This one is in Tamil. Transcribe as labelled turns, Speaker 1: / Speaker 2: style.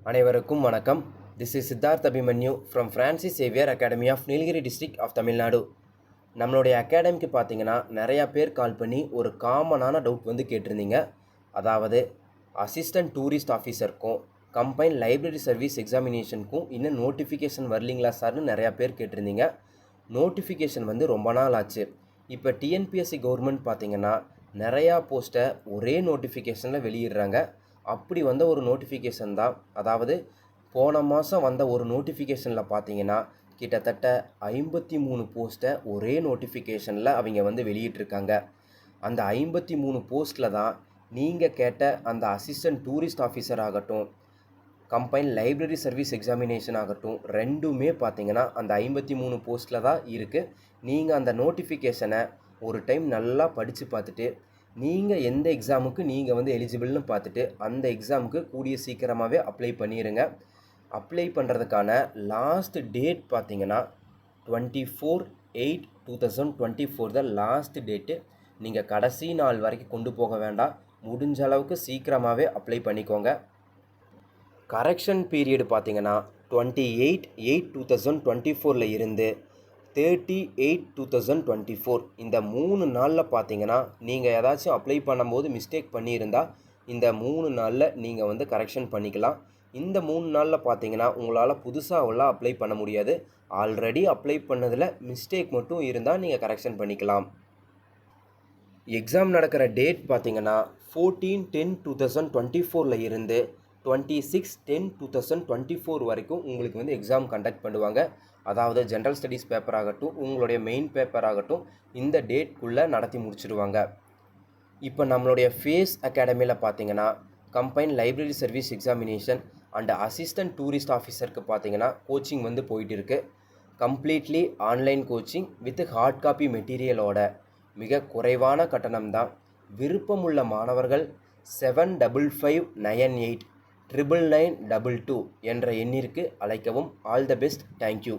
Speaker 1: அனைவருக்கும் வணக்கம். This is Siddharth Abhimanyu from Francis Xavier academy of Nilgiri district of Tamil Nadu. நம்மளுடைய அகாடமிக்கு பார்த்தீங்கன்னா நிறையா பேர் கால் பண்ணி ஒரு காமனான டவுட் வந்து கேட்டிருந்தீங்க. அதாவது அசிஸ்டன்ட் டூரிஸ்ட் ஆஃபீஸருக்கும் கம்பைன் லைப்ரரி சர்வீஸ் எக்ஸாமினேஷனுக்கும் இன்னும் நோட்டிஃபிகேஷன் வரலீங்களா சார்னு நிறையா பேர் கேட்டிருந்தீங்க. நோட்டிஃபிகேஷன் வந்து ரொம்ப நாள் ஆச்சு. இப்போ டிஎன்பிஎஸ்சி கவர்மெண்ட் பார்த்தீங்கன்னா நிறையா போஸ்ட்டை ஒரே நோட்டிஃபிகேஷனில் வெளியிடுறாங்க. அப்படி வந்த ஒரு நோட்டிஃபிகேஷன் தான், அதாவது போன மாதம் வந்த ஒரு நோட்டிஃபிகேஷனில் பார்த்தீங்கன்னா கிட்டத்தட்ட 53 போஸ்ட்டை ஒரே நோட்டிஃபிகேஷனில் அவங்க வந்து வெளியிட்டிருக்காங்க. அந்த 53 போஸ்ட்டில் தான் நீங்கள் கேட்ட அந்த அசிஸ்டன்ட் டூரிஸ்ட் ஆஃபீஸர் ஆகட்டும், கம்பைன் லைப்ரரி சர்வீஸ் எக்ஸாமினேஷன் ஆகட்டும், ரெண்டுமே பார்த்தீங்கன்னா அந்த 53 போஸ்ட்டில் தான் இருக்குது. நீங்கள் அந்த நோட்டிஃபிகேஷனை ஒரு டைம் நல்லா படித்து பார்த்துட்டு நீங்கள் எந்த எக்ஸாமுக்கு நீங்கள் வந்து எலிஜிபிள்னு பார்த்துட்டு அந்த எக்ஸாமுக்கு கூடிய சீக்கிரமாகவே அப்ளை பண்ணிடுங்க. அப்ளை பண்ணுறதுக்கான லாஸ்ட் டேட் பார்த்தீங்கன்னா 24/8/2024 தான் லாஸ்ட் டேட்டு. நீங்கள் கடைசி நாள் வரைக்கும் கொண்டு போக வேண்டாம். முடிஞ்ச அளவுக்கு சீக்கிரமாகவே அப்ளை பண்ணிக்கோங்க. கரெக்ஷன் பீரியடு பார்த்தீங்கன்னா 28/8/2024 இருந்து 30/8/2024 இந்த 3 நாளில் பார்த்தீங்கன்னா நீங்கள் ஏதாச்சும் அப்ளை பண்ணும்போது மிஸ்டேக் பண்ணியிருந்தால் இந்த 3 நாளில் நீங்கள் வந்து கரெக்ஷன் பண்ணிக்கலாம். இந்த 3 நாளில் பார்த்தீங்கன்னா உங்களால் புதுசாக அப்ளை பண்ண முடியாது. ஆல்ரெடி அப்ளை பண்ணதில் மிஸ்டேக் மட்டும் இருந்தால் நீங்கள் கரெக்ஷன் பண்ணிக்கலாம். எக்ஸாம் நடக்கிற டேட் பார்த்தீங்கன்னா 14/10/2024 இருந்து 26/10/2024 வரைக்கும் உங்களுக்கு வந்து எக்ஸாம் கண்டக்ட் பண்ணுவாங்க. அதாவது ஜென்ரல் ஸ்டடீஸ் பேப்பர் ஆகட்டும், உங்களுடைய மெயின் பேப்பர் ஆகட்டும், இந்த டேட்குள்ளே நடத்தி முடிச்சிடுவாங்க. இப்போ நம்மளுடைய ஃபேஸ் அகாடமியில் பார்த்தீங்கன்னா combine library service examination and assistant tourist ஆஃபீஸருக்கு பார்த்தீங்கன்னா கோச்சிங் வந்து போயிட்டு இருக்குது. Completely online coaching with hard copy மெட்டீரியலோட மிக குறைவான கட்டணம் தான். விருப்பமுள்ள மாணவர்கள் 75598992 என்ற எண்ணிற்கு அழைக்கவும். All the best. தேங்க்யூ.